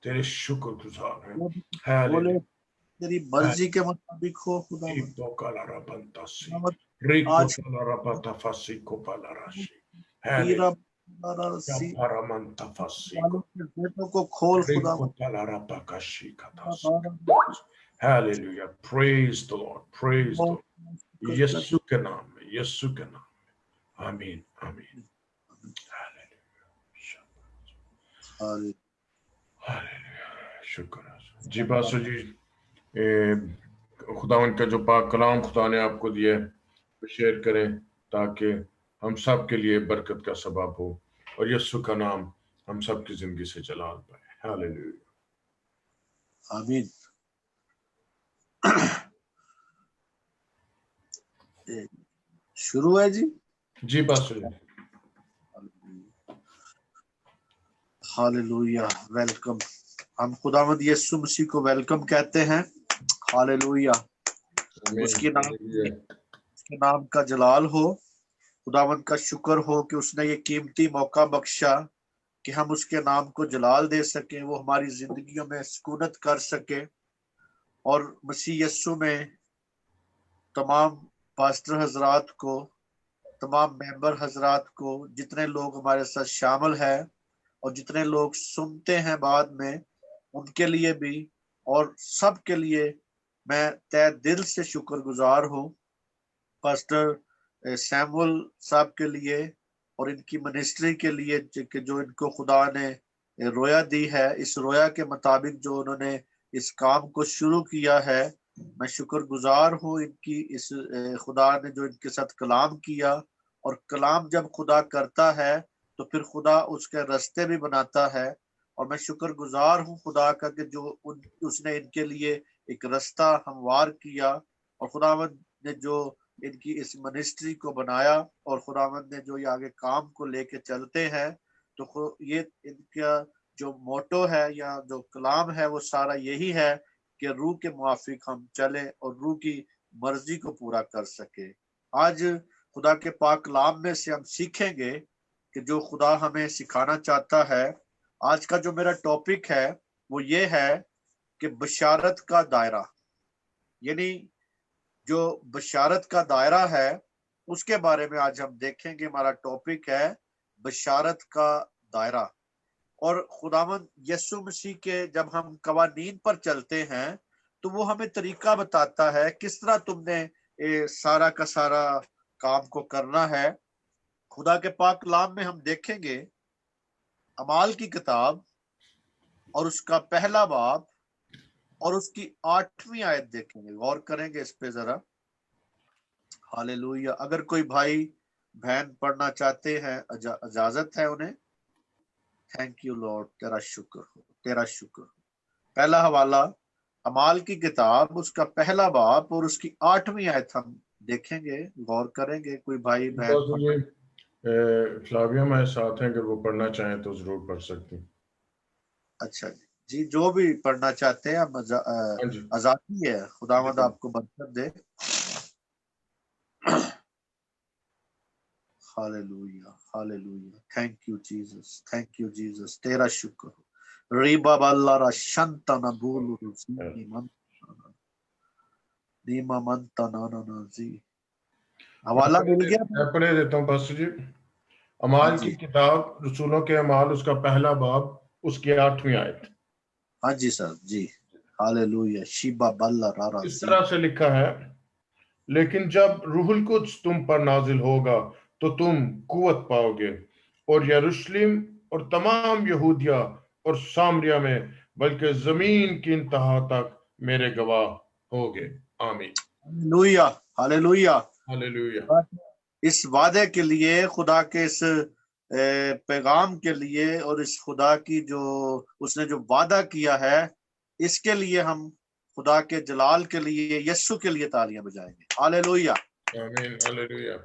تیرے شکر گزار ہیں. بولے Hallelujah. تیری مرضی کے مطابق ہو خداوند. Ipo kalara bantasi. خداوند Rico آج palara batafasi ko palarashi. پیرا Hallelujah. سی Paramantafasi ko. والوں کے ذہنوں کو کھول Rico خداوند. palara bakashi katasi. Hallelujah. Praise the Lord. Praise the Lord. یسو کے نام میں، یسو کے نام میں. آمین آمین. شکر. جی باسو جی، خداوند کا جو پاک کلام خدا نے آپ کو دیا ہے شیئر کریں تاکہ ہم سب کے لیے برکت کا سبب ہو اور یسو کا نام ہم سب کی زندگی سے جلال پائے. ہاللیلویا. آمین. شروع ہے جی. جی باسو جی. ہاللیلویا. ویلکم. ہم خداوند یسوع مسیح کو ویلکم کہتے ہیں. ہاللیلویا. اس کے نام کا جلال ہو. خداوند کا شکر ہو کہ اس نے یہ قیمتی موقع بخشا کہ ہم اس کے نام کو جلال دے سکیں، وہ ہماری زندگیوں میں سکونت کر سکے. اور مسیح یسوع میں تمام پاسٹر حضرات کو، تمام ممبر حضرات کو، جتنے لوگ ہمارے ساتھ شامل ہیں اور جتنے لوگ سنتے ہیں بعد میں، ان کے لیے بھی اور سب کے لیے میں تہ دل سے شکر گزار ہوں. پاسٹر سیمول صاحب کے لیے اور ان کی منسٹری کے لیے کہ جو ان کو خدا نے رویا دی ہے، اس رویا کے مطابق جو انہوں نے اس کام کو شروع کیا ہے، میں شکر گزار ہوں ان کی. اس خدا نے جو ان کے ساتھ کلام کیا، اور کلام جب خدا کرتا ہے تو پھر خدا اس کے رستے بھی بناتا ہے. اور میں شکر گزار ہوں خدا کا کہ جو اس نے ان کے لیے ایک رستہ ہموار کیا، اور خداوند نے جو ان کی اس منسٹری کو بنایا، اور خداوند نے جو یہ آگے کام کو لے کے چلتے ہیں، تو یہ ان کا جو موٹو ہے یا جو کلام ہے وہ سارا یہی ہے کہ روح کے موافق ہم چلیں اور روح کی مرضی کو پورا کر سکے. آج خدا کے پاک کلام میں سے ہم سیکھیں گے کہ جو خدا ہمیں سکھانا چاہتا ہے. آج کا جو میرا ٹاپک ہے وہ یہ ہے کہ بشارت کا دائرہ، یعنی جو بشارت کا دائرہ ہے اس کے بارے میں آج ہم دیکھیں گے. ہمارا ٹاپک ہے بشارت کا دائرہ. اور خداوند یسوع مسیح کے جب ہم قوانین پر چلتے ہیں تو وہ ہمیں طریقہ بتاتا ہے کس طرح تم نے سارا کا سارا کام کو کرنا ہے. خدا کے پاک کلام میں ہم دیکھیں گے اعمال کی کتاب اور اس کا پہلا باب اور اس کی 8ویں آیت دیکھیں گے. غور کریں گے اس پہ ذرا. ہاللیلویا. اگر کوئی بھائی بہن پڑھنا چاہتے ہیں اجازت ہے انہیں. Thank you lord. تیرا شکر ہو، تیرا شکر ہو. پہلا حوالہ اعمال کی کتاب اس کا پہلا باب اور اس کی 8ویں آیت ہم دیکھیں گے، غور کریں گے. کوئی بھائی بہن فلاویہ ہمارے ساتھ ہیں، اگر وہ پڑھنا چاہیں تو ضرور پڑھ سکتے ہیں. اچھا جی، جو بھی پڑھنا چاہتے ہیں آزادی ہے. خداوند آپ کو برکت دے. Hallelujah hallelujah. Thank you Jesus, thank you Jesus. تیرا شکر ہو. ریبا باللہ را شنتنا بولو زینی منتنا نیما منتنا نازی. حوالہ مل گیا؟ میں پڑھے دیتا ہوں پاسٹر جی. اعمال کی کتاب رسولوں کے اعمال اس کا پہلا باب اس کی 8ویں آیت. ہاں جی سر جی. ہاللیلویا. شیبا باللہ رارا. اس طرح سے لکھا ہے، لیکن جب روح القدس تم پر نازل ہوگا تو تم قوت پاؤ گے، اور یروشلم اور تمام یہودیہ اور سامریہ میں بلکہ زمین کی انتہا تک میرے گواہ ہوگے. آمین. ہاللیلویا ہاللیلویا. ہاللیلویا. اس وعدے کے لیے، خدا کے اس پیغام کے لیے، اور اس خدا کی جو اس نے جو وعدہ کیا ہے، اس کے لیے ہم خدا کے جلال کے لیے، یسوع کے لیے تالیاں بجائیں گے. ہاللیلویا آمین. ہاللیلویا.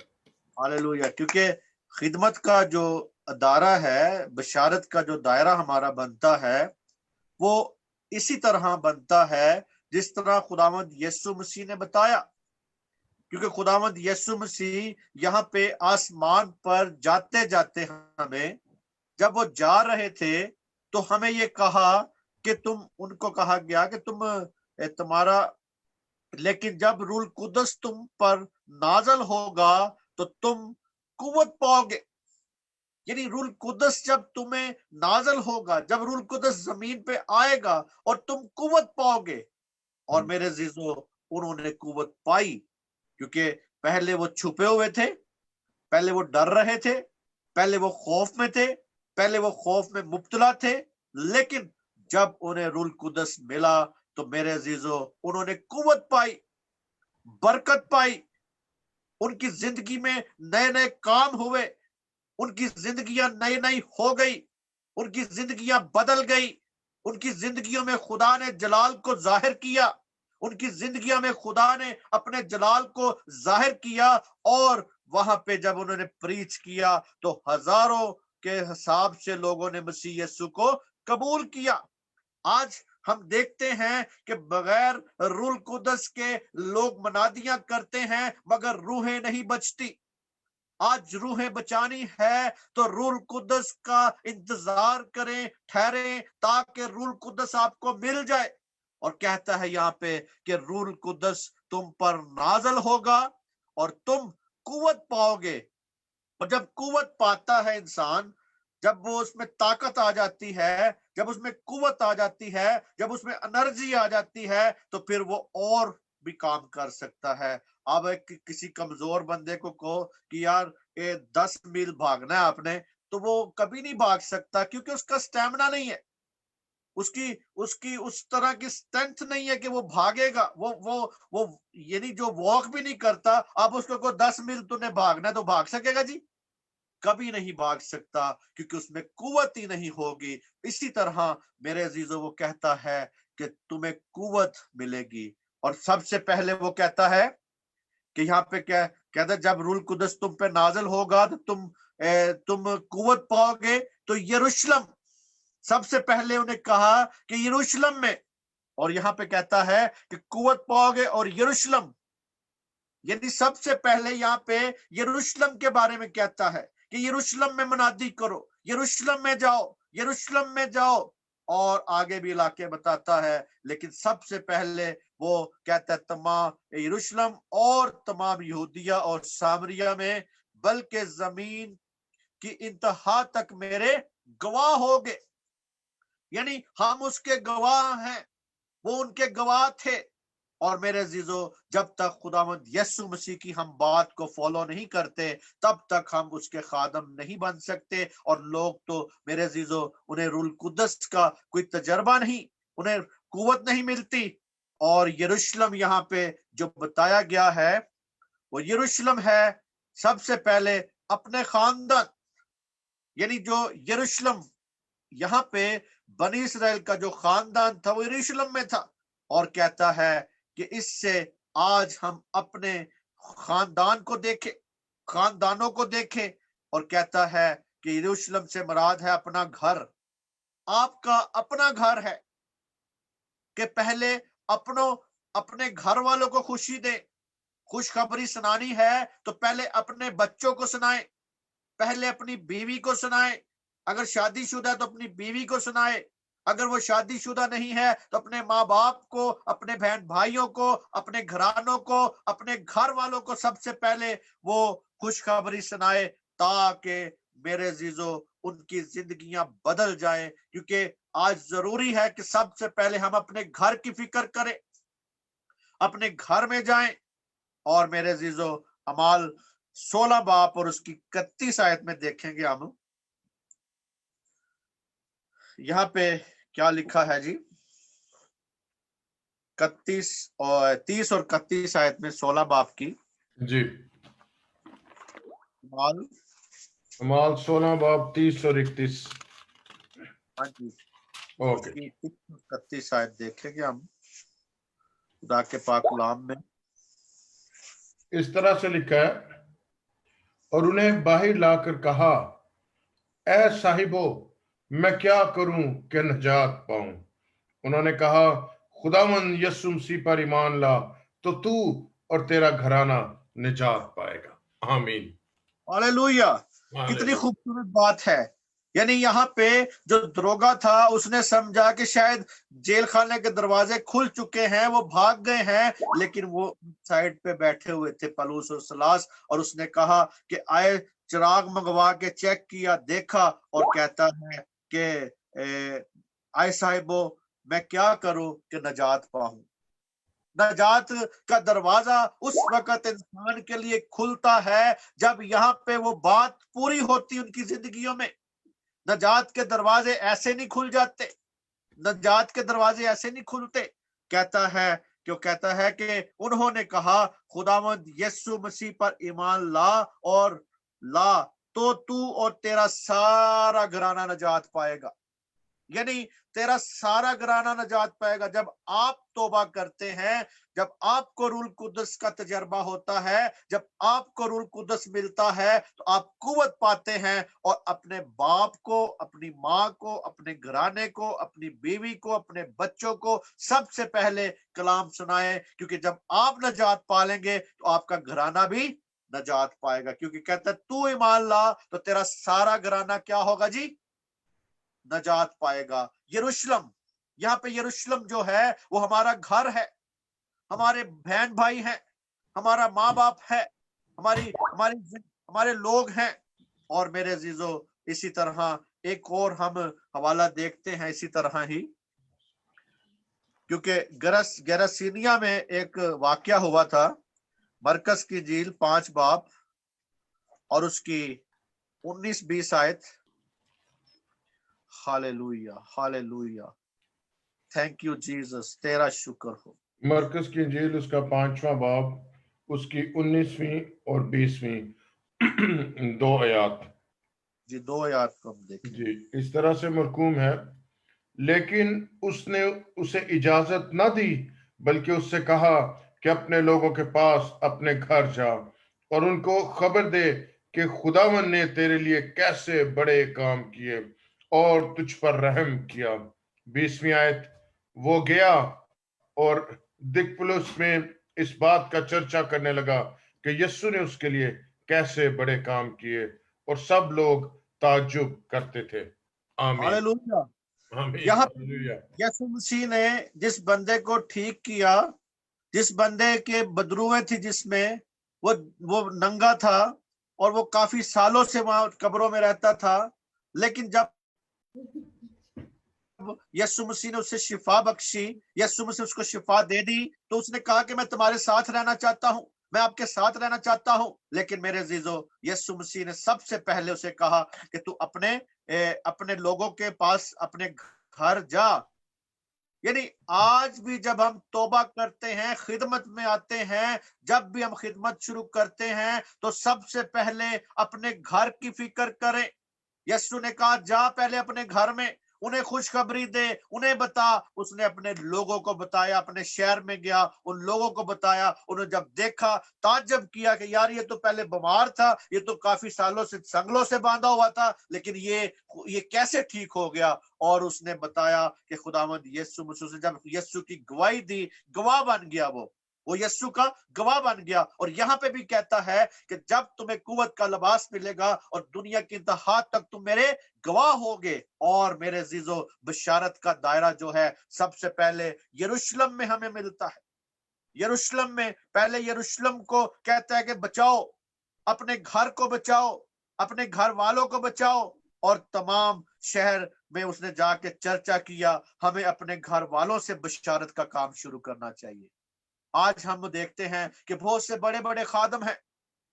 ہاللیلویا. کیونکہ خدمت کا جو ادارہ ہے، بشارت کا جو دائرہ ہمارا بنتا ہے، وہ اسی طرح بنتا ہے جس طرح خداوند یسوع مسیح نے بتایا. کیونکہ خداوند یسوع مسیح یہاں پہ آسمان پر جاتے جاتے ہمیں، جب وہ جا رہے تھے تو ہمیں یہ کہا कि तुम उनको कहा गया कि तुम तुम्हारा, लेकिन जब रूल कुदस तुम पर नाजल होगा तो तुम कुव्वत पाओगे। यानी रूल कुदस जब तुम्हें नाजल होगा, जब रूल कुदस जमीन पे आएगा और तुम कुव्वत पाओगे। और मेरे जीजो, उन्होंने कुव्वत पाई, क्योंकि पहले वो छुपे हुए थे, पहले वो डर रहे थे, पहले वो खौफ में थे, पहले वो खौफ में मुब्तला थे। लेकिन जब उन्हें रूल कुदस मिला तो मेरे अजीजों, उन्होंने कुव्वत पाई, बरकत पाई, उनकी जिंदगी में नए नए काम हुए, उनकी जिंदगियां नई नई हो गई, उनकी जिंदगियां बदल गई, उनकी जिंदगियों में खुदा ने जलाल को जाहिर किया, उनकी जिंदगियों में खुदा ने अपने जलाल को जाहिर किया। और वहां पे जब उन्होंने प्रीच किया तो हजारों के हिसाब से लोगों ने मसीह यीशु को कबूल किया। आज हम देखते हैं कि बगैर रूल कुदस के लोग मनादियां करते हैं मगर रूहें नहीं बचती। आज रूहें बचानी है तो रूल कुदस का इंतजार करें, ठहरे, ताकि रूल कुदस आपको मिल जाए। और कहता है यहाँ पे कि रूल कुदस तुम पर नाजल होगा और तुम कुव्वत पाओगे। और जब कुव्वत पाता है इंसान, जब वो उसमें ताकत आ जाती है, जब उसमें कुव्वत आ जाती है, जब उसमें एनर्जी आ जाती है, तो फिर वो और भी काम कर सकता है। अब किसी कमजोर बंदे को कहो कि यार ये 10 मील भागना है आपने, तो वो कभी नहीं भाग सकता, क्योंकि उसका स्टेमिना नहीं है, उसकी उसकी उस तरह की स्ट्रेंथ नहीं है कि वो भागेगा। वो यानी जो वॉक भी नहीं करता, आप उसको को 10 मील तूने भागना है तो भाग सकेगा जी? कभी नहीं भाग सकता, क्योंकि उसमें कुव्वत ही नहीं होगी। इसी तरह मेरे अजीजों, वो कहता है कि तुम्हें कुव्वत मिलेगी। और सबसे पहले वो कहता है कि यहाँ पे क्या कहता है, जब रूल कुदस तुम पे नाजल होगा तो तुम कुव्वत पाओगे। तो यरूशलेम, सबसे पहले उन्हें कहा कि यरूशलेम में, और यहाँ पे कहता है कि कुव्वत पाओगे और यरूशलेम, यानी सबसे पहले यहाँ पे यरूशलेम के बारे में कहता है कि यरूशलेम में मनादी करो, यरूशलेम में जाओ, यरूशलेम में जाओ। और आगे भी इलाके बताता है, लेकिन सबसे पहले वो कहता है तमाम यरूशलेम और तमाम यहूदिया और सामरिया में, बल्कि जमीन की इंतहा तक मेरे गवाह होगे। यानी हम उसके गवाह हैं, वो उनके गवाह थे। और मेरे अजीजों, जब तक खुदावंद यीशु मसीह की हम बात को फॉलो नहीं करते, तब तक हम उसके खादम नहीं बन सकते। और लोग तो मेरे अजीजों, उन्हें रूल कुदस का कोई तजर्बा नहीं, उन्हें कुव्वत नहीं मिलती। और यरूशलेम यहाँ पे जो बताया गया है, वो यरूशलेम है सबसे पहले अपने खानदान, यानी जो यरूशलेम यहाँ पे बनी इसराइल का जो खानदान था वो यरूशलेम में था। और कहता है कि इससे आज हम अपने खानदान को देखें, खानदानों को देखें। और कहता है कि यरूशलेम से मुराद है अपना घर, आपका अपना घर है। कि पहले अपने घर वालों को खुशी दे, खुशखबरी सुनानी है तो पहले अपने बच्चों को सुनाए, पहले अपनी बीवी को सुनाए। अगर शादीशुदा है तो अपनी बीवी को सुनाए, अगर वो शादीशुदा नहीं है तो अपने माँ बाप को, अपने बहन भाइयों को, अपने घरानों को, अपने घर वालों को सबसे पहले वो खुशखबरी सुनाए, ताकि मेरे अजीजों उनकी जिंदगियां बदल जाएं। क्योंकि आज जरूरी है कि सबसे पहले हम अपने घर की फिक्र करें, अपने घर में जाएं। और मेरे अजीजों, अमाल 16 बाप और उसकी 31 आयत में देखेंगे हम, यहाँ पे क्या लिखा है जी, 31 और 30 और 31 आयत में 16 बाप की जी। अमाल 16 बाप 30 और 31। हाँ जी, ओके, 31 आयत देखेंगे हम खुदा के पाक कलाम में। इस तरह से लिखा है, और उन्हें बाहर लाकर कहा, ऐ साहिबो, मैं क्या करूं कि नजात पाऊं? उन्होंने कहा, खुदावंद यीशु मसीह पर ईमान ला तो तू और तेरा घराना निजात पाएगा। आमीन। हालेलुया। कितनी खूबसूरत बात है। یعنی یہاں پہ جو دروگا تھا اس نے سمجھا کہ شاید جیل خانے کے دروازے کھل چکے ہیں، وہ بھاگ گئے ہیں، لیکن وہ سائڈ پہ بیٹھے ہوئے تھے پلوس اور سلاس، اور اس نے کہا کہ آئے چراغ منگوا کے چیک کیا، دیکھا، اور کہتا ہے کہ آئے صاحبو میں کیا کروں کہ نجات پاؤں۔ نجات کا دروازہ اس وقت انسان کے لیے کھلتا ہے جب یہاں پہ وہ بات پوری ہوتی ان کی زندگیوں میں۔ نجات کے دروازے ایسے نہیں کھل جاتے، نجات کے دروازے ایسے نہیں کھلتے۔ کہتا ہے کہ انہوں نے کہا خداوند یسوع مسیح پر ایمان لا تو تو اور تیرا سارا گھرانہ نجات پائے گا۔ یعنی تیرا سارا گھرانہ نجات پائے گا۔ جب آپ توبہ کرتے ہیں، جب آپ کو روح القدس کا تجربہ ہوتا ہے، جب آپ کو روح القدس ملتا ہے تو آپ قوت پاتے ہیں، اور اپنے باپ کو، اپنی ماں کو، اپنے گھرانے کو، اپنی بیوی کو، اپنے بچوں کو سب سے پہلے کلام سنائیں، کیونکہ جب آپ نجات پالیں گے تو آپ کا گھرانہ بھی نجات پائے گا، کیونکہ کہتا ہے تو ایمان لا تو تیرا سارا گھرانہ کیا ہوگا جی؟ نجات پائے گا۔ یروشلم، یہاں پہ یروشلم جو ہے وہ ہمارا گھر ہے، ہمارے بہن بھائی ہیں، ہمارا ماں باپ ہے، ہمارے لوگ ہیں۔ اور میرے عزیزو اسی طرح ایک اور ہم حوالہ دیکھتے ہیں اسی طرح ہی، کیونکہ گیرسینیا میں ایک واقعہ ہوا تھا، مرکز کی انجیل 5 باب اور اس کی 19-20 آیت۔ Hallelujah hallelujah, thank you Jesus, تیرا شکر ہو۔ مرکز کی انجیل اس کا 5واں باب، اس کی 19ویں اور 20ویں 2 آیات۔ جی 2 آیات کو ہم دیکھیں۔ جی اس طرح سے مرقوم ہے، لیکن اس نے اسے اجازت نہ دی، بلکہ اس سے کہا کہ اپنے لوگوں کے پاس اپنے گھر جا اور ان کو خبر دے کہ خداوند نے تیرے لیے کیسے بڑے کام کیے اور تجھ پر رحم کیا۔ 20ویں آیت، وہ گیا اور دکپلس میں اس بات کا چرچا کرنے لگا کہ یسوع نے اس کے لیے کیسے بڑے کام کیے، اور سب لوگ تعجب کرتے تھے۔ آمین ہاللویہ۔ آمین یہاں ہاللویہ۔ یسوع مسیح نے جس بندے کو ٹھیک کیا، جس بندے کے بدروئے تھی، جس میں وہ ننگا تھا اور وہ کافی سالوں سے وہاں قبروں میں رہتا تھا، لیکن جب یسوع مسیح نے اسے شفا بخشی، یسوع مسیح اس کو شفا دے دی، تو اس نے کہا کہ میں تمہارے ساتھ رہنا چاہتا ہوں، میں آپ کے ساتھ رہنا چاہتا ہوں۔ لیکن میرے عزیزو یسوع مسیح نے سب سے پہلے اسے کہا کہ تو اپنے لوگوں کے پاس اپنے گھر جا۔ یعنی آج بھی جب ہم توبہ کرتے ہیں، خدمت میں آتے ہیں، جب بھی ہم خدمت شروع کرتے ہیں تو سب سے پہلے اپنے گھر کی فکر کریں۔ یسوع نے کہا جا پہلے اپنے گھر میں، انہیں خوشخبری دے، انہیں بتا۔ اس نے اپنے لوگوں کو بتایا، اپنے شہر میں گیا، ان لوگوں کو بتایا، انہوں جب دیکھا تعجب کیا کہ یار یہ تو پہلے بیمار تھا، یہ تو کافی سالوں سے سنگلوں سے باندھا ہوا تھا، لیکن یہ کیسے ٹھیک ہو گیا؟ اور اس نے بتایا کہ خداوند یسوع مسیح سے جب یسوع کی گواہی دی، گواہ بن گیا، وہ یسوع کا گواہ بن گیا۔ اور یہاں پہ بھی کہتا ہے کہ جب تمہیں قوت کا لباس ملے گا اور دنیا کی انتہا تک تم میرے گواہ ہوگے۔ اور میرے عزیزو بشارت کا دائرہ جو ہے سب سے پہلے یروشلم میں ہمیں ملتا ہے۔ یروشلم میں پہلے یروشلم کو کہتا ہے کہ بچاؤ، اپنے گھر کو بچاؤ، اپنے گھر والوں کو بچاؤ، اور تمام شہر میں اس نے جا کے چرچا کیا ہمیں اپنے گھر والوں سے بشارت کا کام شروع کرنا چاہیے۔ آج ہم دیکھتے ہیں کہ بہت سے بڑے بڑے خادم ہیں،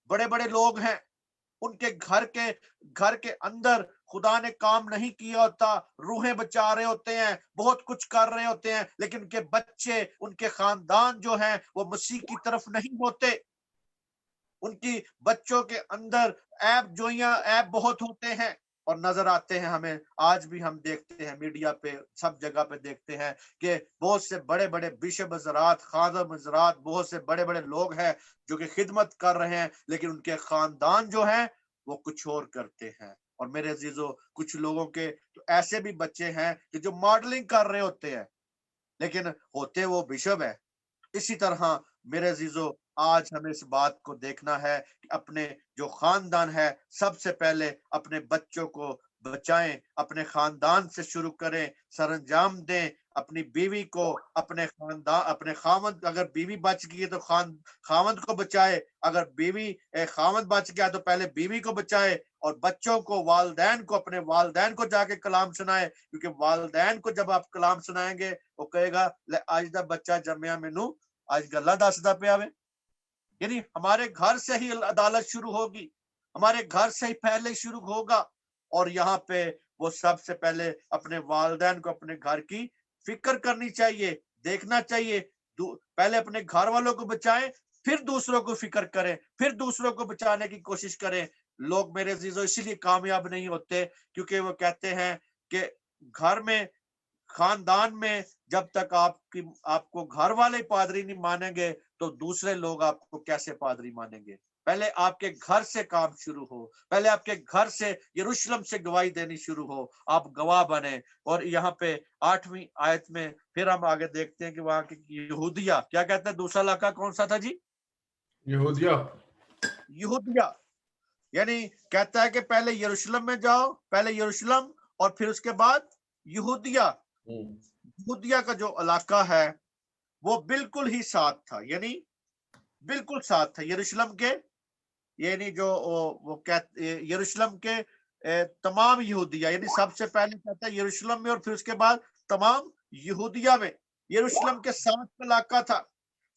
بڑے بڑے لوگ ہیں، ان کے گھر کے اندر خدا نے کام نہیں کیا ہوتا، روحیں بچا رہے ہوتے ہیں، بہت کچھ کر رہے ہوتے ہیں، لیکن ان کے بچے، ان کے خاندان جو ہیں وہ مسیح کی طرف نہیں ہوتے۔ ان کی بچوں کے اندر عیب جوئیاں، عیب بہت ہوتے ہیں اور نظر آتے ہیں ہمیں۔ آج بھی ہم دیکھتے ہیں میڈیا پہ، سب جگہ پہ دیکھتے ہیں کہ بہت سے بڑے بڑے بشپ حضرات، خادم حضرات، بہت سے بڑے بڑے لوگ ہیں جو کہ خدمت کر رہے ہیں، لیکن ان کے خاندان جو ہیں وہ کچھ اور کرتے ہیں۔ اور میرے عزیزو کچھ لوگوں کے تو ایسے بھی بچے ہیں کہ جو ماڈلنگ کر رہے ہوتے ہیں، لیکن ہوتے وہ بشپ ہے۔ اسی طرح میرے عزیزو آج ہمیں اس بات کو دیکھنا ہے کہ اپنے جو خاندان ہے، سب سے پہلے اپنے بچوں کو बचाएं, अपने खानदान से शुरू करें, सरंजाम दें अपनी बीवी को, अपने खानदान, अपने खामद, अगर बीवी बच गई है तो खामद को बचाए, अगर बीवी खामद बच गया तो पहले बीवी को बचाए, और बच्चों को, वालदैन को, अपने वालदैन को जाके कलाम सुनाए, क्योंकि वालदैन को जब आप कलाम सुनाएंगे वो कहेगा ले आज दा बच्चा जम्मिया मैनू आज गल्ला दसदा पिया वे। यानी हमारे घर से ही अदालत शुरू होगी, हमारे घर से ही पहले शुरू होगा। और यहाँ पे वो सबसे पहले अपने वालिदैन को, अपने घर की फिक्र करनी चाहिए, देखना चाहिए। पहले अपने घर वालों को बचाएं, फिर दूसरों को फिक्र करें, फिर दूसरों को बचाने की कोशिश करें। लोग मेरे अजीजों इसीलिए कामयाब नहीं होते क्योंकि वो कहते हैं कि घर में, खानदान में जब तक आपको घर वाले पादरी नहीं मानेंगे तो दूसरे लोग आपको कैसे पादरी मानेंगे। पहले आपके घर से काम शुरू हो, पहले आपके घर से, यरूशलेम से गवाही देनी शुरू हो, आप गवाह बने। और यहाँ पे 8वीं आयत में फिर हम आगे देखते हैं कि वहां के यहूदिया क्या कहते हैं। दूसरा इलाका कौन सा था जी? यहूदिया। यानी कहता है कि पहले यरूशलेम में जाओ, पहले यरूशलेम और फिर उसके बाद यहूदिया। यहूदिया का जो इलाका है वो बिल्कुल ही साथ था, यानी बिल्कुल साथ था यरूशलेम के। यानी जो वो कहते यरूशलेम के तमाम यहूदिया, यानी सबसे पहले कहता है यरूशलेम में और फिर उसके बाद तमाम यहूदिया में। यरूशलेम के साथ का इलाका था।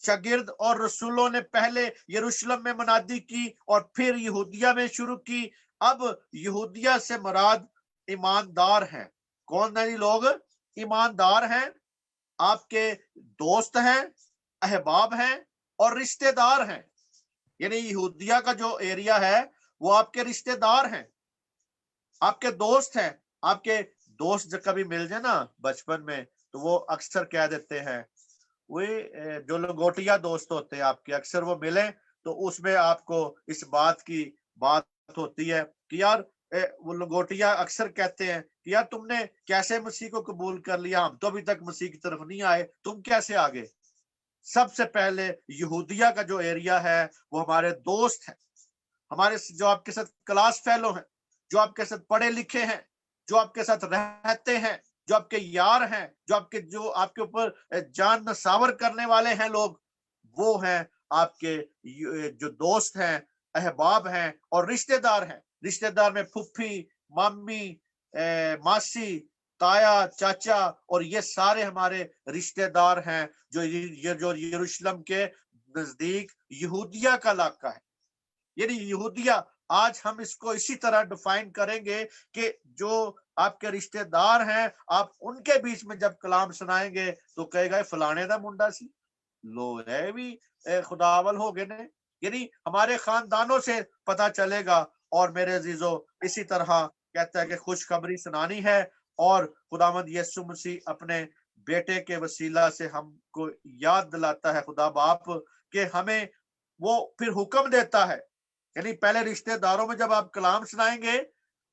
शागिर्द और रसूलों ने पहले यरूशलेम में मनादी की और फिर यहूदिया में शुरू की। अब यहूदिया से मुराद ईमानदार हैं। कौन है लोग? ईमानदार हैं, आपके दोस्त हैं, अहबाब हैं और रिश्तेदार हैं। यानी यहूदिया का जो एरिया है वो आपके रिश्तेदार हैं, आपके दोस्त हैं। आपके दोस्त जब कभी मिल जाए ना बचपन में तो वो अक्सर कह देते हैं, वे जो लंगोटिया दोस्त होते हैं आपके, अक्सर वो मिले तो उसमें आपको इस बात की बात होती है कि यार वो लंगोटिया अक्सर कहते हैं कि यार तुमने कैसे मसीह को कबूल कर लिया, हम तो अभी तक मसीह की तरफ नहीं आए, तुम कैसे आ गए। सबसे पहले यहूदिया का जो एरिया है वो हमारे दोस्त हैं, हमारे जो आपके साथ क्लास फेलो हैं, जो आपके साथ पढ़े लिखे हैं, जो आपके साथ रहते हैं, जो आपके यार हैं, जो आपके ऊपर जान नसावर करने वाले हैं लोग, वो हैं आपके जो दोस्त हैं, अहबाब हैं और रिश्तेदार हैं। रिश्तेदार में फुफ्फी, मामी, मासी, ताया, चाचा और ये सारे हमारे रिश्तेदार हैं जो यरूशलेम के नजदीक यहूदिया का इलाका है। यानी यहूदिया, आज हम इसको इसी तरह डिफाइन करेंगे कि जो आपके रिश्तेदार हैं, आप उनके बीच में जब कलाम सुनाएंगे तो कहेगा फलाने दा मुंडा सी, लो है भी खुदावल हो गए ने। यानी हमारे खानदानों से पता चलेगा। और मेरे अजीजों इसी तरह कहता है कि खुशखबरी सुनानी है और खुदावंद यीशु मसीह अपने बेटे के वसीला से हमको याद दिलाता है खुदा बाप कि हमें वो फिर हुक्म देता है। यानी पहले रिश्तेदारों में जब आप कलाम सुनाएंगे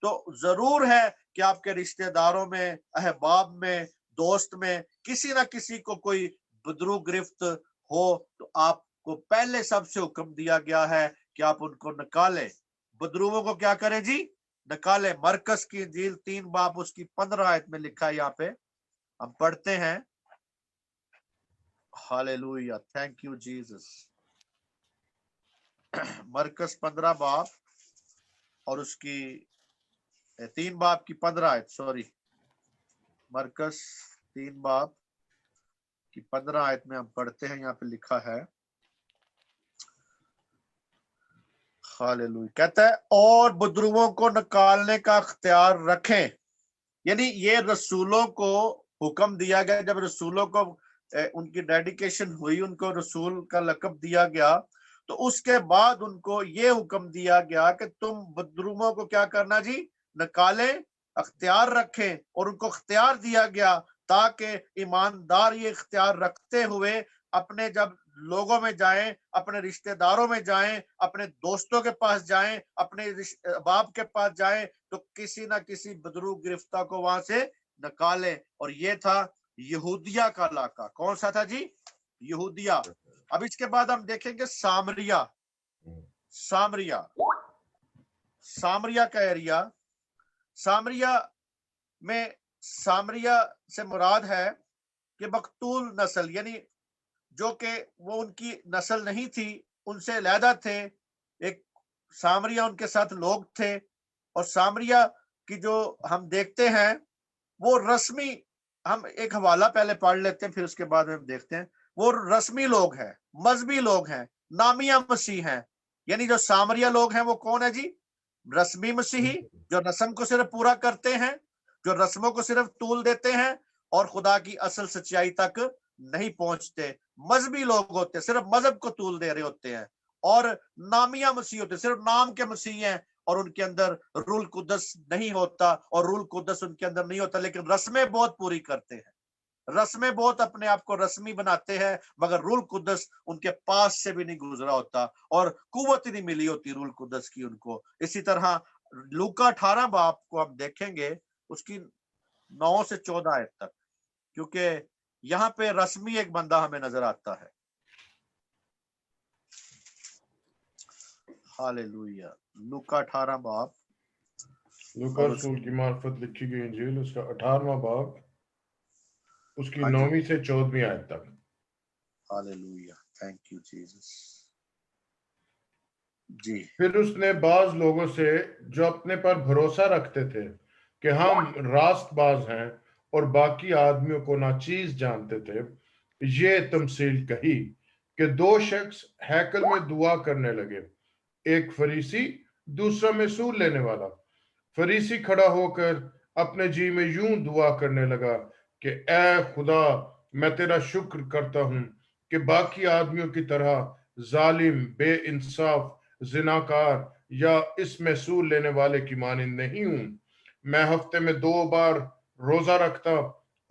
तो जरूर है कि आपके रिश्तेदारों में, अहबाब में, दोस्त में किसी ना किसी को कोई बदरू गिरफ्त हो तो आपको पहले सबसे हुक्म दिया गया है कि आप उनको निकालें। बदरूओं को क्या करें जी? निकाले। मरकस की इंजील 3 बाब उसकी 15 आयत में लिखा है, यहाँ पे हम पढ़ते हैं। Hallelujah, thank you Jesus. मरकस 15 बाब और उसकी 3 बाब की 15 आयत, सॉरी, मरकस 3 बाब की 15 आयत में हम पढ़ते हैं। यहाँ पे लिखा है, हालेलुया, कहता है और बदरुओं को निकालने का अख्तियार रखें। यानी ये रसूलों को हुक्म दिया गया। जब रसूलों को उनकी डेडिकेशन हुई, उनको रसूल का लकब दिया गया, तो उसके बाद उनको ये हुक्म दिया गया कि तुम बदरूमों को क्या करना जी? निकालें, अख्तियार रखें। और उनको अख्तियार दिया गया ताकि ईमानदार ये अख्तियार रखते हुए अपने जब लोगों में जाएं, अपने रिश्तेदारों में जाएं, अपने दोस्तों के पास जाएं, अपने बाप के पास जाएं तो किसी ना किसी बदरू गिरफ्तार को वहां से निकालें। और ये था यहूदिया का इलाका। कौन सा था जी? यहूदिया। अब इसके बाद हम देखेंगे सामरिया। सामरिया, सामरिया का एरिया। सामरिया में, सामरिया से मुराद है कि मकतूल नस्ल, यानी जो कि वो उनकी नस्ल नहीं थी, उनसे अलहदा थे। एक सामरिया उनके साथ लोग थे, और सामरिया की जो हम देखते हैं वो रस्मी, हम एक हवाला पहले पढ़ लेते हैं फिर उसके बाद में हम देखते हैं। वो रस्मी लोग हैं, मजहबी लोग हैं, नामिया मसीह हैं। यानी जो सामरिया लोग हैं वो कौन है जी? रस्मी मसीही, जो रस्म को सिर्फ पूरा करते हैं, जो रस्मों को सिर्फ तूल देते हैं और खुदा की असल सच्चाई तक नहीं पहुंचते। मजहबी लोग होते हैं, सिर्फ मजहब को तूल दे रहे होते हैं। और नामिया मसीह होते हैं, सिर्फ नाम के मसीह हैं, और उनके अंदर रूल कुदस नहीं होता, और रूल कुदस उनके अंदर नहीं होता, लेकिन रस्में बहुत पूरी करते हैं, रस्में बहुत अपने आप को रस्मी बनाते हैं, मगर रूल कुदस उनके पास से भी नहीं गुजरा होता, और कुव्वत ही नहीं मिली होती रूल कुदस की उनको। इसी तरह लूका 18 बाब को हम देखेंगे, उसकी 9 से 14 आयत तक, क्योंकि यहाँ पे रस्मी एक बंदा हमें नजर आता है। हालेलुया। लूका 18 बाब, लूका रसूल की मार्फत लिखी गई इंजील, उसका 18वां बाब, उसकी हाँ जी। 9वीं से 14वीं आयत तक। हालेलुया, थैंक यू जीसस जी। फिर उसने बाज लोगों से जो अपने पर भरोसा रखते थे कि हम रास्तबाज हैं और बाकी आदमियों को नाचीज जानते थे, ये तमसील कही कि दो शख्स हैकल में दुआ करने लगे, एक फरीसी, दूसरा मैसूर लेने वाला। फरीसी खड़ा होकर अपने जी में यूं दुआ करने लगा कि ए खुदा, मैं तेरा शुक्र करता हूं कि बाकी आदमियों की तरह जालिम, बेइंसाफ, जिनाकार या इस मैसूर लेने वाले की मानिंद नहीं हूं। मैं हफ्ते में 2 बार रोजा रखता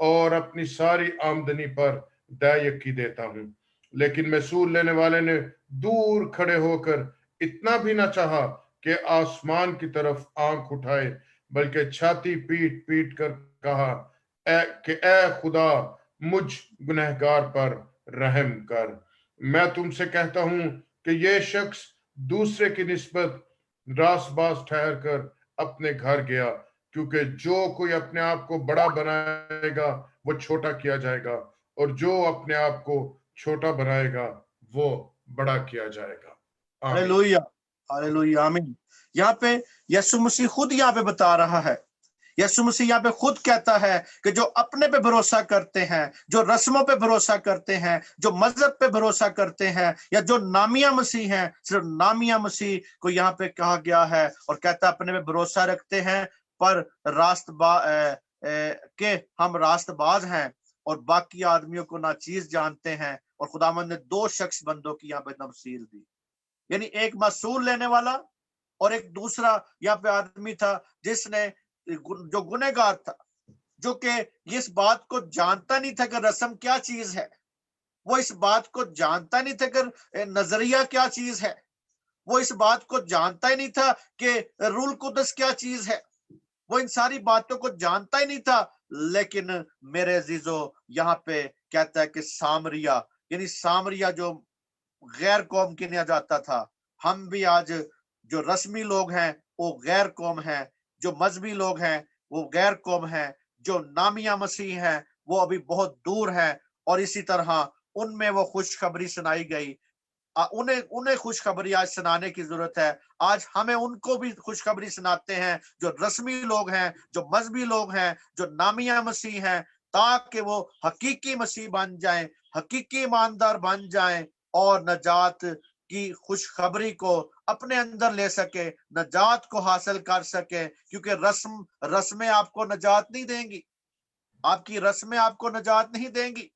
और अपनी सारी आमदनी पर दायकी देता हूं। लेकिन मैसूर लेने वाले ने दूर खड़े होकर इतना भी न चाहा कि आसमान की तरफ आंख उठाए, बल्कि छाती पीट पीट कर कहा कि ए खुदा, मुझ गुनहगार पर रहम कर। मैं तुमसे कहता हूं कि यह शख्स दूसरे की निस्बत रासबाज ठहर कर अपने घर गया, क्योंकि जो कोई अपने आप को बड़ा बनाएगा वो छोटा किया जाएगा, और जो अपने आप को छोटा बनाएगा वो बड़ा किया जाएगा। आमीन। हालेलुया, हालेलुया, आमीन। यहाँ पे यीशु मसीह खुद यहाँ पे बता रहा है, यीशु मसीह यहाँ पे खुद कहता है कि जो अपने पे भरोसा करते हैं, जो रस्मों पे भरोसा करते हैं, जो मजहब पे भरोसा करते हैं, या जो नामिया मसीह हैं, सिर्फ नामिया मसीह को यहाँ पे कहा गया है, और कहता है अपने पे भरोसा रखते हैं पर के हम रास्तबाज हैं और बाकी आदमियों को नाचीज जानते हैं। और खुदावंद ने 2 शख्स बंदों की यहाँ पे तमसील दी, यानी एक मसूल लेने वाला और एक दूसरा यहाँ पे आदमी था जिसने, जो गुनहगार था, जो कि इस बात को जानता नहीं था कि रस्म क्या चीज है, वो इस बात को जानता नहीं था कि नजरिया क्या चीज है, वो इस बात को जानता ही नहीं था कि रूल कुदस क्या चीज है, वो इन सारी बातों को जानता ही नहीं था। लेकिन मेरे अजीजों, यहाँ पे कहता है कि सामरिया, यानी सामरिया जो गैर कौम गिना जाता था, हम भी आज जो रस्मी लोग हैं वो गैर कौम हैं, जो मजहबी लोग हैं वो गैर कौम हैं, जो नामिया मसीह हैं वो अभी बहुत दूर हैं। और इसी तरह उनमें वो खुशखबरी सुनाई गई, उन्हें खुशखबरी आज सुनाने की जरूरत है। आज हमें उनको भी खुशखबरी सुनाते हैं जो रस्मी लोग हैं, जो मजहबी लोग हैं, जो नामिया मसीह हैं, ताकि वो हकीकी मसीह बन जाएं, हकीकी ईमानदार बन जाएं और नजात की खुशखबरी को अपने अंदर ले सके, नजात को हासिल कर सके। क्योंकि रस्में आपको नजात नहीं देंगी, आपकी रस्में आपको नजात नहीं देंगी।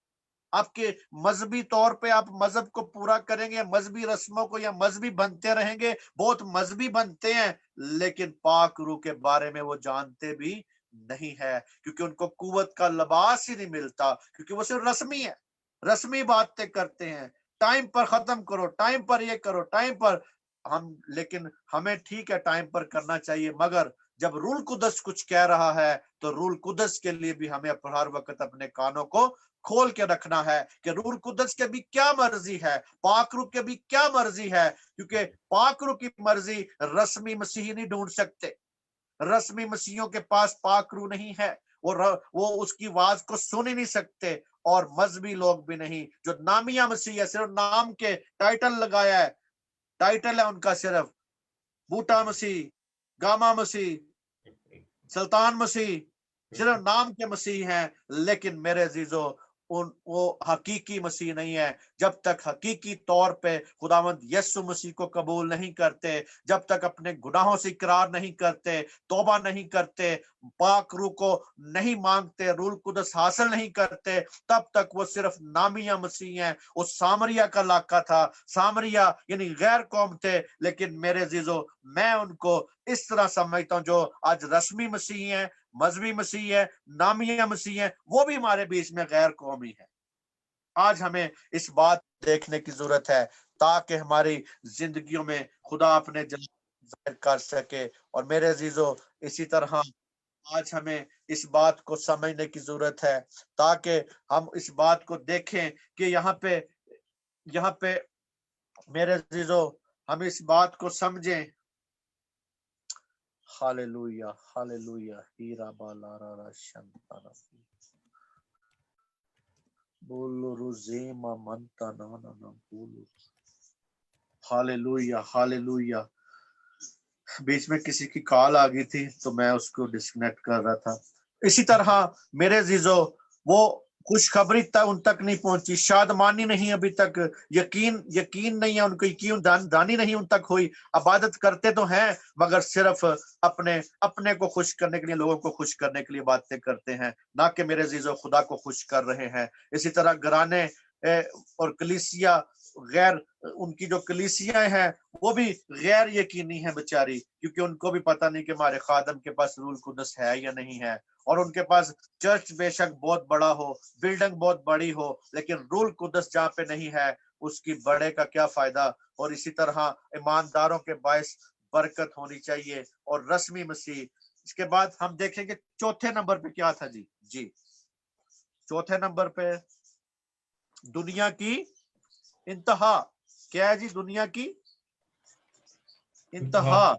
आपके मजहबी तौर पे आप मजहब को पूरा करेंगे, मजहबी रस्मों को, या मजहबी बनते रहेंगे, बहुत मजहबी बनते हैं, लेकिन पाक रूह के बारे में वो जानते भी नहीं है, क्योंकि उनको कुव्वत का लिबास ही नहीं मिलता, क्योंकि वो सिर्फ रस्मी है, रस्मी बातें करते हैं, टाइम पर खत्म करो, टाइम पर ये करो, टाइम पर हम। लेकिन हमें ठीक है टाइम पर करना चाहिए, मगर जब रूल कुदस कुछ कह रहा है तो रूल कुदस के लिए भी हमें हर वक्त अपने कानों को खोल के रखना है कि रूल कुदस के भी क्या मर्जी है, पाक रूह के भी क्या मर्जी है। क्योंकि पाक रूह की मर्जी रस्मी मसीही नहीं ढूंढ सकते, रस्मी मसीहों के पास पाक रूह नहीं है, वो उसकी आवाज को सुन ही नहीं सकते, और मजहबी लोग भी नहीं जो नामिया मसीह है, सिर्फ नाम के टाइटल लगाया है, टाइटल है उनका सिर्फ बूटा मसीह, गामा मसीह, सुल्तान मसीह, सिर्फ नाम के मसीह हैं, लेकिन मेरे अजीजों वो हकीकी मसीह नहीं है। जब तक हकीकी तौर पे खुदावंद यीशु मसीह को कबूल नहीं करते, जब तक अपने गुनाहों से इकरार नहीं करते, तौबा नहीं करते, पाक रूह को नहीं मांगते, रूह कुदस हासिल नहीं करते, तब तक वो सिर्फ नामिया मसीह हैं। उस सामरिया का इलाका था, सामरिया यानी गैर कौम थे, लेकिन मेरे अजीजों मैं उनको इस तरह समझता हूं जो आज रस्मी मसीह हैं, मजहबी मसीह है, नामिया मसीह है, वो भी हमारे बीच में गैर कौमी है। आज हमें इस बात देखने की जरूरत है ताकि हमारी जिंदगियों में खुदा अपने जलाल जाहिर कर सके। और मेरे अजीजों इसी तरह आज हमें इस बात को समझने की जरूरत है ताकि हम इस बात को देखें कि यहाँ पे मेरे अजीजों हम इस बात को समझें। हालेलुया हालेलुया हीरा बालारा शंताना बोलो रोजेमा मनता नाना ना बोलो। Hallelujah hallelujah. बीच में किसी की कॉल आ गई थी तो मैं उसको डिस्कनेक्ट कर रहा था। इसी तरह मेरे अजीजों वो खुशखबरी तक उन तक नहीं पहुंची, शादमानी नहीं अभी तक, यकीन नहीं है उनको, यकीन दानी नहीं उन तक हुई। इबादत करते तो हैं मगर सिर्फ अपने को खुश करने के लिए, लोगों को खुश करने के लिए बातें करते हैं, ना कि मेरे अजीजों खुदा को खुश कर रहे हैं। इसी तरह घराने और कलीसिया गैर, उनकी जो कलीसियां हैं वो भी गैर यकीनी है बेचारी, क्योंकि उनको भी पता नहीं कि हमारे खादम के पास रूल कुदस है या नहीं है। और उनके पास चर्च बेशक बहुत बड़ा हो, बिल्डिंग बहुत बड़ी हो, लेकिन रूल कुदस जहाँ पे नहीं है उसकी बड़े का क्या फायदा। और इसी तरह ईमानदारों के बायस बरकत होनी चाहिए और रस्मी मसीह। इसके बाद हम देखेंगे चौथे नंबर पे क्या था जी चौथे नंबर पे दुनिया की इंतहा। क्या है जी? दुनिया की इंतहा।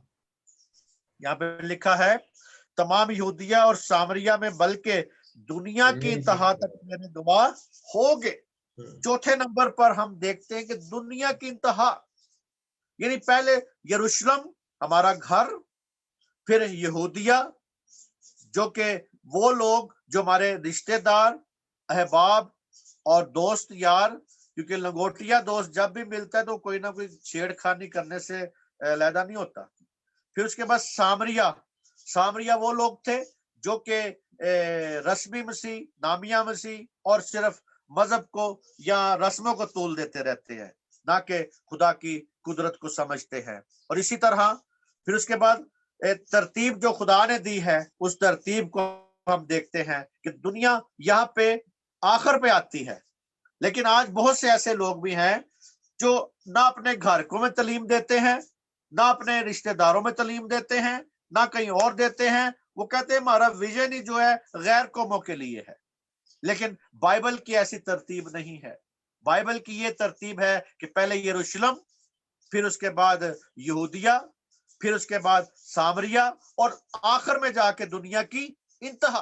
यहाँ पे लिखा है तमाम यहूदिया और सामरिया में बल्कि दुनिया की इंतहा तक मेरे गवाह होगे। चौथे नंबर पर हम देखते हैं कि दुनिया की इंतहा, यानी पहले यरूशलेम हमारा घर, फिर यहूदिया जो कि वो लोग जो हमारे रिश्तेदार, अहबाब और दोस्त यार, क्योंकि लंगोटिया दोस्त जब भी मिलता है तो कोई ना कोई छेड़खानी करने से लैदा नहीं होता। फिर उसके बाद सामरिया वो लोग थे जो कि रस्मी मसीह, नामिया मसीह और सिर्फ मजहब को या रस्मों को तोल देते रहते हैं, ना कि खुदा की कुदरत को समझते हैं। और इसी तरह फिर उसके बाद तरतीब जो खुदा ने दी है उस तरतीब को हम देखते हैं कि दुनिया यहाँ पे आखिर पे आती है। लेकिन आज बहुत से ऐसे लोग भी हैं जो ना अपने घर को में तालीम देते हैं, ना अपने रिश्तेदारों में तालीम देते हैं, ना कहीं और देते हैं। वो कहते हैं हमारा विजन ही जो है गैर कौमों के लिए है। लेकिन बाइबल की ऐसी तरतीब नहीं है। बाइबल की ये तरतीब है कि पहले यरूशलेम, फिर उसके बाद यहूदिया, फिर उसके बाद सामरिया और आखिर में जाके दुनिया की इंतहा।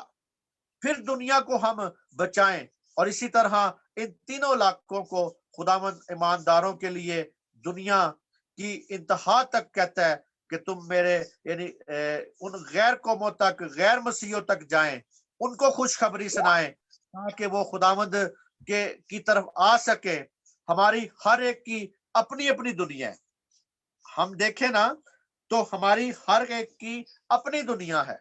फिर दुनिया को हम बचाएं। और इसी तरह इन तीनों इलाकों को खुदावंद ईमानदारों के लिए दुनिया की इंतहा तक कहता है कि तुम मेरे यानी उन गैर कौमों तक, गैर मसीहों तक जाएं, उनको खुशखबरी सुनाएं ताकि वो खुदावंद के की तरफ आ सके। हमारी हर एक की अपनी अपनी दुनिया है। हम देखें ना तो हमारी हर एक की अपनी दुनिया है।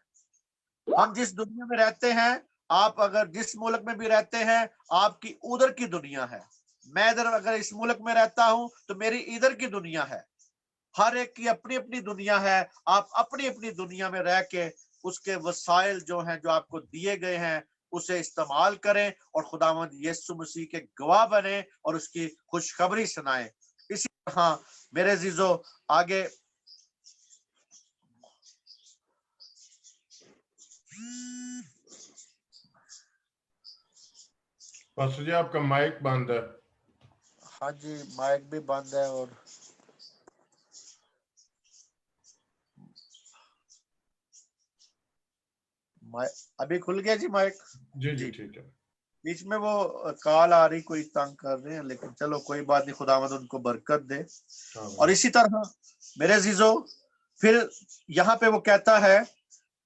हम जिस दुनिया में रहते हैं, आप अगर जिस मुल्क में भी रहते हैं, आपकी उधर की दुनिया है। मैं इधर अगर इस मुल्क में रहता हूं तो मेरी इधर की दुनिया है। हर एक की अपनी अपनी दुनिया है। आप अपनी अपनी दुनिया में रह के उसके वसाइल जो हैं, जो आपको दिए गए हैं, उसे इस्तेमाल करें और खुदावंद यीशु मसीह के गवाह बने और उसकी खुशखबरी सुनाएं। इसी तरह मेरे अजीजों आगे पास्टर जी आपका माइक बंद है। हाँ जी, माइक भी बंद है। और अभी खुल गया जी माइक? जी जी ठीक है। बीच में वो कॉल आ रही, कोई तंग कर रहे हैं, लेकिन चलो कोई बात नहीं, खुदावंद उनको बरकत दे। और इसी तरह मेरे अजीजों, फिर यहाँ पे वो कहता है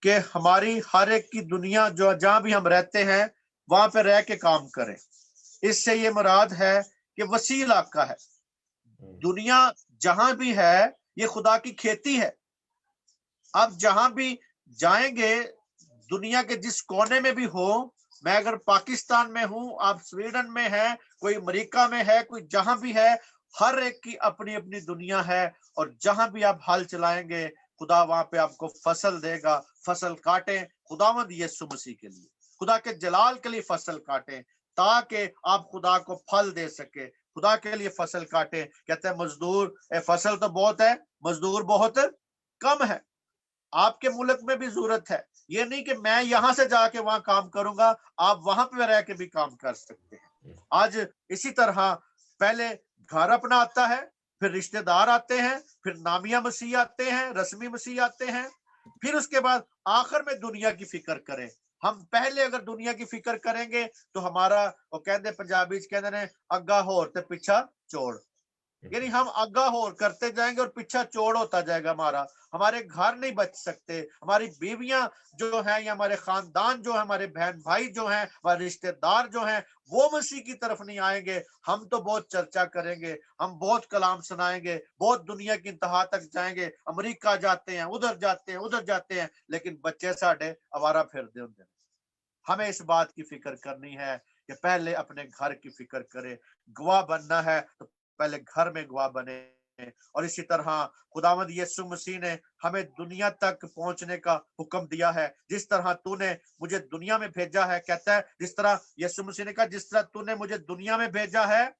कि हमारी हर एक की दुनिया जो जहां भी हम रहते हैं वहां पे रह के काम करें। इससे ये मुराद है कि वसी इलाका है, दुनिया जहां भी है ये खुदा की खेती है। अब जहां भी जाएंगे, दुनिया के जिस कोने में भी हो, मैं अगर पाकिस्तान में हूं, आप स्वीडन में है, कोई अमेरिका में है, कोई जहां भी है, हर एक की अपनी अपनी दुनिया है। और जहां भी आप हल चलाएंगे, खुदा वहां पे आपको फसल देगा। फसल काटें खुदावंद यीशु मसीह के लिए, खुदा के जलाल के लिए फसल काटें, ताकि आप खुदा को फल दे सके। खुदा के लिए फसल काटें। कहते हैं मजदूर, फसल तो बहुत है, मजदूर बहुत कम है। आपके मुल्क में भी जरूरत है, ये नहीं कि मैं यहां से जाके वहां काम करूंगा, आप वहां पे रह के भी काम कर सकते हैं। आज इसी तरह पहले घर अपना आता है, फिर रिश्तेदार आते हैं, फिर नामिया मसीह आते हैं, रस्मी मसीह आते हैं, फिर उसके बाद आखिर में दुनिया की फिक्र करें। हम पहले अगर दुनिया की फिक्र करेंगे तो हमारा, वो कहते पंजाबी कहते ने अग्गा होर ते पीछा चोड़, यानी हम आगा होर करते जाएंगे और पीछा चोड़ होता जाएगा हमारा। हमारे घर नहीं बच सकते, हमारी बीवियां जो हैं या हमारे खानदान जो है, हमारे बहन भाई जो हैं, हमारे रिश्तेदार जो हैं, वो मसीह की तरफ नहीं आएंगे। हम तो बहुत चर्चा करेंगे, हम बहुत कलाम सुनाएंगे, बहुत दुनिया की इंतहा तक जाएंगे, अमेरिका जाते हैं, उधर जाते हैं, उधर जाते हैं, लेकिन बच्चे साढ़े आवारा फिरदे होंगे। हमें इस बात की फिक्र करनी है कि पहले अपने घर की फिक्र करें। गवाह बनना है तो पहले घर में गवाह बने। और इसी तरह खुदावंद यीशु मसीह ने हमें दुनिया तक पहुंचने का हुक्म दिया है। जिस तरह तूने मुझे दुनिया में भेजा है, कहता है, जिस तरह यीशु मसीह ने कहा, जिस तरह तूने मुझे दुनिया में भेजा है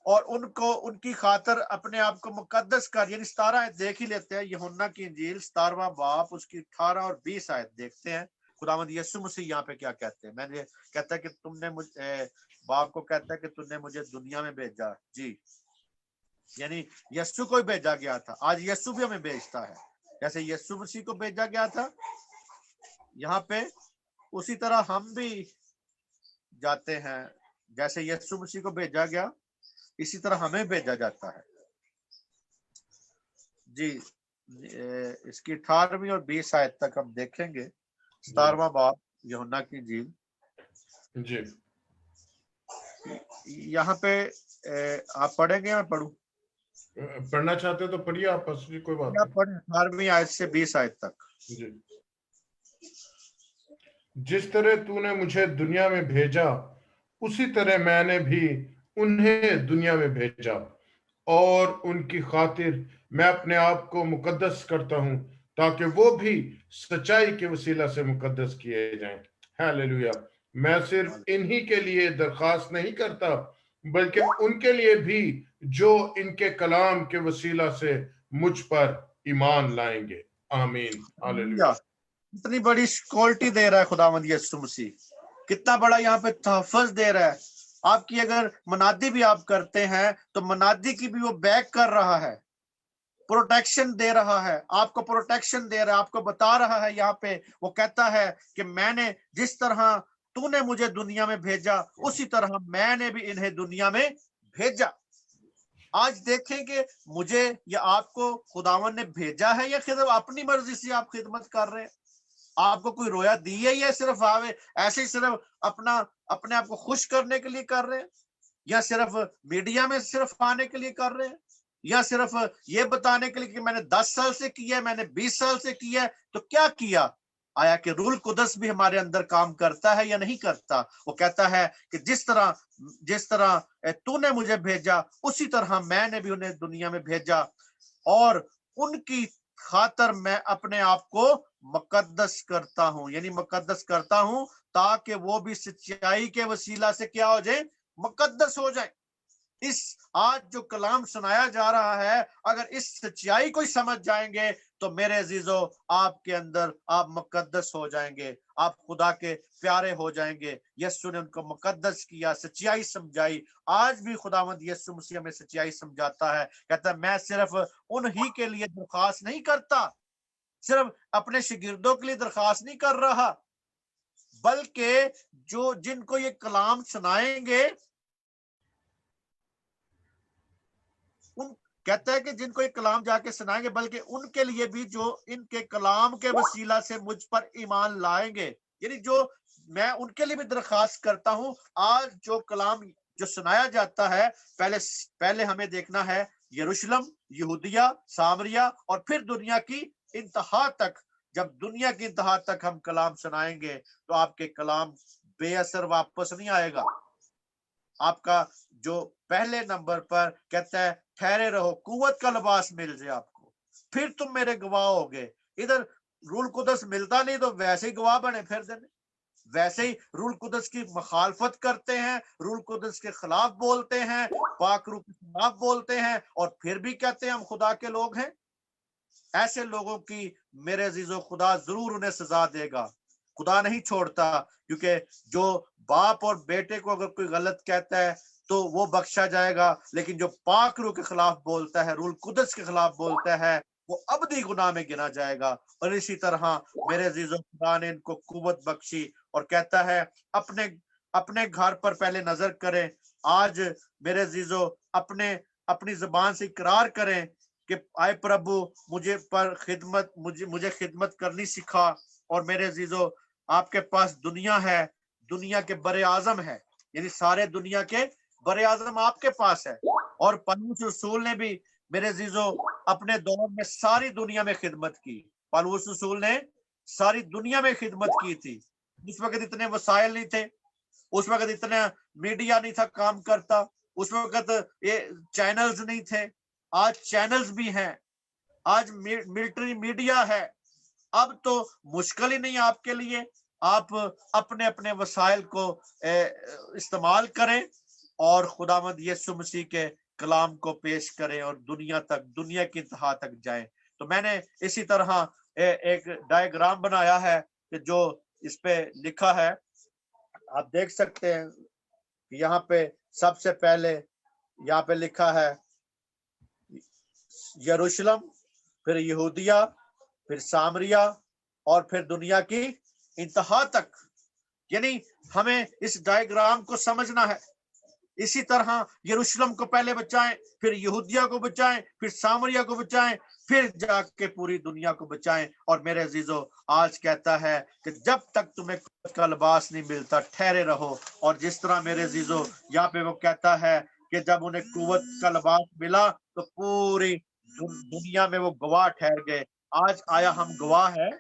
और उनको उनकी खातर अपने आप को मुकद्दस कर। यानी 17 आयत देख ही लेते हैं, यूहन्ना की इंजील 17वां बाब उसकी 18 और 20 आयत देखते हैं। खुदावंद यीशु मसीह यहाँ पे क्या कहते हैं। मैंने कहता है कि तुमने मुझे, बाप को कहता है कि तुमने मुझे दुनिया में भेजा जी, यानी यीशु को भेजा गया था। आज यीशु भी हमें भेजता है, जैसे यीशु मसीह को भेजा गया था यहाँ पे, उसी तरह हम भी जाते हैं। जैसे यीशु मसीह को भेजा गया, इसी तरह हमें भेजा जाता है जी। इसकी 18वीं और 20 आयत तक हम देखेंगे। 17वां बाब यूहन्ना की इंजील जी, यहाँ पे आप पढ़ेंगे, मैं पढ़ूं? पढ़ना चाहते हो तो पढ़िए आप, कोई बात नहीं। पढ़ें 18वीं आयत से 20 आयत तक जी। जिस तरह तूने मुझे दुनिया में भेजा, उसी तरह मैंने भी उन्हें दुनिया में भेजा, और उनकी खातिर मैं अपने आप को मुकद्दस करता हूं, ताकि वो भी सच्चाई के वसीला से मुकद्दस किए जाएं। हालेलुया। मैं सिर्फ इन्हीं के लिए दरखास्त नहीं करता, बल्कि उनके लिए भी जो इनके कलाम के वसीला से मुझ पर ईमान लाएंगे। आमीन। हालेलुया। कितनी बड़ी सिक्योरिटी दे रहा है खुदावंद यीशु मसीह, कितना बड़ा यहाँ पे तहफ़्फ़ुज़ दे रहा है। आपकी अगर मनादी भी आप करते हैं तो मनादी की भी वो बैक कर रहा है, प्रोटेक्शन दे रहा है, आपको प्रोटेक्शन दे रहा है, आपको बता रहा है। यहाँ पे वो कहता है कि मैंने जिस तरह तूने मुझे दुनिया में भेजा, उसी तरह मैंने भी इन्हें दुनिया में भेजा। आज देखेंगे मुझे या आपको खुदावन ने भेजा है, या सिर्फ अपनी मर्जी से आप खिदमत कर रहे हैं? आपको कोई रोया दी है, या सिर्फ आवे ऐसे ही सिर्फ अपने आप को खुश करने के लिए कर रहे हैं, या सिर्फ मीडिया में सिर्फ आने के लिए कर रहे हैं, या सिर्फ ये बताने के लिए कि मैंने 10 साल से किया है, मैंने 20 साल से किया है? तो क्या किया? आया कि रूल कुदस भी हमारे अंदर काम करता है या नहीं करता? वो कहता है कि जिस तरह तूने मुझे भेजा, उसी तरह मैंने भी उन्हें दुनिया में भेजा, और उनकी खातर मैं अपने आप को मुकद्दस करता हूं। यानी मुकद्दस करता हूं ताकि वो भी सच्चाई के वसीला से क्या हो जाए? मुकद्दस हो जाए। इस आज जो कलाम सुनाया जा रहा है, अगर इस सच्चाई को समझ जाएंगे तो मेरे अजीजों, आपके अंदर आप मुकद्दस हो जाएंगे, आप खुदा के प्यारे हो जाएंगे। यीशु ने उनको मुकद्दस किया, सच्चाई समझाई। आज भी खुदावंद यीशु मसीह में सच्चाई समझाता है, कहता है मैं सिर्फ उन्हीं के लिए दरखास्त नहीं करता صرف اپنے شاگردوں کے لیے درخواست نہیں کر رہا، بلکہ جو جن کو یہ کلام سنائیں گے، ان کہتا ہے کہ جن کو یہ کلام جا کے سنائیں گے، بلکہ ان کے لیے بھی جو ان کے کلام کے وسیلہ سے مجھ پر ایمان لائیں گے. یعنی جو میں ان کے لیے بھی درخواست کرتا ہوں. آج جو کلام جو سنایا جاتا ہے، پہلے ہمیں دیکھنا ہے یروشلم، یہودیہ، سامریہ اور پھر دنیا کی انتہا تک. جب دنیا کی انتہا تک ہم کلام سنائیں گے تو آپ کے کلام بے اثر واپس نہیں آئے گا. آپ کا جو پہلے نمبر پر کہتا ہے ٹھہرے رہو، قوت کا لباس مل جائے آپ کو، پھر تم میرے گواہ ہوگے. ادھر روح القدس ملتا نہیں تو ویسے ہی گواہ بنے پھر دینے، ویسے ہی روح القدس کی مخالفت کرتے ہیں، روح القدس کے خلاف بولتے ہیں، پاک روح کے خلاف بولتے ہیں، اور پھر بھی کہتے ہیں ہم خدا کے لوگ ہیں. ایسے لوگوں کی میرے عزیزو خدا ضرور انہیں سزا دے گا. خدا نہیں چھوڑتا، کیونکہ جو باپ اور بیٹے کو اگر کوئی غلط کہتا ہے تو وہ بخشا جائے گا، لیکن جو پاک روح کے خلاف بولتا ہے، روح القدس کے خلاف بولتا ہے، وہ ابدی گناہ میں گنا جائے گا. اور اسی طرح میرے عزیزو خدا نے ان کو قوت بخشی اور کہتا ہے اپنے گھر پر پہلے نظر کریں. آج میرے عزیزو اپنی زبان سے اقرار کریں کہ آئے پربھو مجھے خدمت کرنی سکھا. اور میرے عزیزو آپ کے پاس دنیا ہے، دنیا کے بر اعظم ہے، یعنی سارے دنیا کے بر اعظم آپ کے پاس ہے. اور پولس رسول نے بھی میرے عزیزو اپنے دور میں ساری دنیا میں خدمت کی. پولس رسول نے ساری دنیا میں خدمت کی تھی. اس وقت اتنے وسائل نہیں تھے، اس وقت اتنا میڈیا نہیں تھا کام کرتا، اس وقت یہ چینلز نہیں تھے. آج چینلز بھی ہیں، آج ملٹری میڈیا ہے. اب تو مشکل ہی نہیں آپ کے لیے، آپ اپنے وسائل کو استعمال کریں اور خداوند یسوع مسیح کے کلام کو پیش کریں اور دنیا کی انتہا تک جائیں. تو میں نے اسی طرح ایک ڈائیگرام بنایا ہے کہ جو اس پہ لکھا ہے، آپ دیکھ سکتے ہیں. یہاں پہ سب سے پہلے یہاں پہ لکھا ہے یروشلم، پھر یہودیہ، پھر سامریہ اور پھر دنیا کی انتہا تک. یعنی ہمیں اس ڈائیگرام کو سمجھنا ہے. اسی طرح یروشلم کو پہلے بچائیں، پھر یہودیہ کو بچائیں، پھر سامریہ کو بچائیں، پھر جا کے پوری دنیا کو بچائیں. اور میرے عزیزو آج کہتا ہے کہ جب تک تمہیں قوت کا لباس نہیں ملتا ٹھہرے رہو. اور جس طرح میرے عزیزو یہاں پہ وہ کہتا ہے کہ جب انہیں قوت کا لباس ملا تو پوری دنیا میں وہ گواہ ٹھہر گئے. آج آیا ہم گواہ ہے؟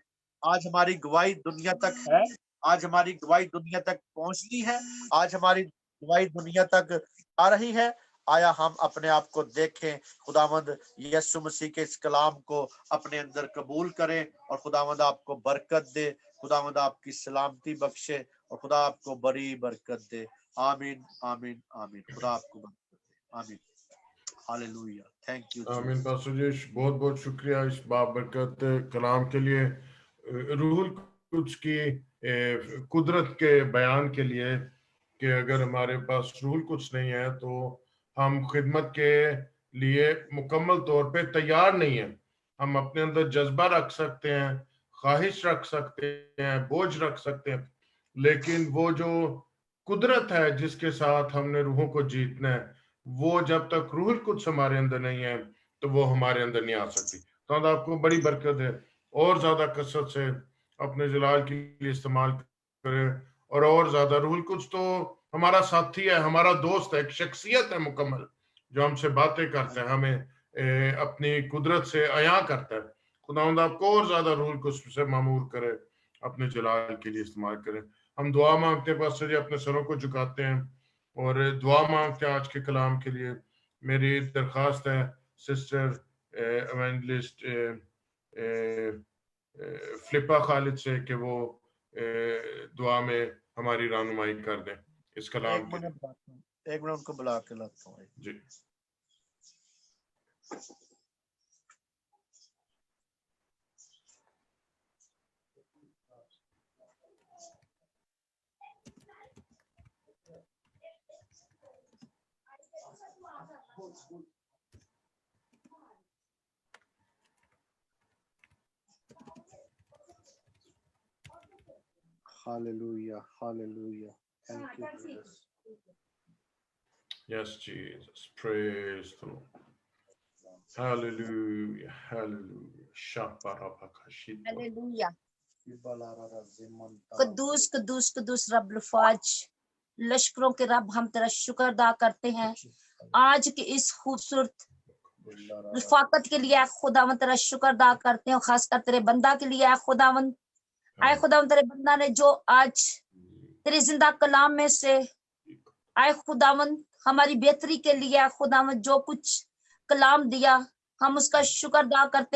آج ہماری گواہی دنیا تک ہے؟ آج ہماری گواہی دنیا تک پہنچتی ہے؟ آج ہماری گواہی دنیا تک آ رہی ہے؟ آیا ہم اپنے آپ کو دیکھیں، خداوند یسوع مسیح کے اس کلام کو اپنے اندر قبول کریں اور خداوند آپ کو برکت دے، خداوند آپ کی سلامتی بخشے اور خدا آپ کو بڑی برکت دے. آمین آمین آمین. خدا آپ کو برکت دے. آمین. ہاللویہ. تھینک یو آمین. جیسس. پاسٹر جیش بہت بہت شکریہ اس بابرکت کلام کے لیے، روح القدس کی قدرت کے بیان کے لیے، کہ اگر ہمارے پاس روح القدس نہیں ہے تو ہم خدمت کے لیے مکمل طور پہ تیار نہیں ہیں. ہم اپنے اندر جذبہ رکھ سکتے ہیں، خواہش رکھ سکتے ہیں، بوجھ رکھ سکتے ہیں، لیکن وہ جو قدرت ہے جس کے ساتھ ہم نے روحوں کو جیتنا ہے، وہ جب تک روح القدس ہمارے اندر نہیں ہے تو وہ ہمارے اندر نہیں آ سکتی. تو آپ کو بڑی برکت ہے، اور زیادہ کثرت سے اپنے جلال کے لیے استعمال کرے، اور زیادہ. روح القدس تو ہمارا ساتھی ہے، ہمارا دوست ہے، ایک شخصیت ہے مکمل جو ہم سے باتیں کرتا ہے، ہمیں اپنی قدرت سے عیاں کرتا ہے. خداوند آپ کو اور زیادہ روح القدس سے معمور کرے، اپنے جلال کے لیے استعمال کرے. ہم دعا مانگتے ہیں پاسٹر جی، اپنے سروں کو جھکاتے ہیں اور دعا مانگتے ہیں آج کے کلام کے لیے. میری درخواست ہے سسٹر ایونجلسٹ فلپا خالد سے کہ وہ دعا میں ہماری رہنمائی کر دیں اس کلام کے لیے. ایک منٹ ان کو بلا کے لاتا ہوں. جی. Hallelujah. Hallelujah. Thank you, Jesus. Yes, Jesus. Praise the Lord. Hallelujah. Hallelujah. Shaparabakashita. Hallelujah. कद्दूस कद्दूस कद्दूस रब लफाज, लश्करों के रब, हम तेरा शुक्र अदा करते हैं आज की इस खूबसूरत रफाकत के लिए। खुदावन तेरा शुक्र अदा करते हैं, खासकर तेरे बंदा के लिए। खुदावन आए खुदावन तेरे बंदा ने जो आज तेरे जिंदा कलाम में से आए खुदावन हमारी बेहतरी के लिए खुदावन जो कुछ कलाम दिया, हम उसका शुक्र अदा करते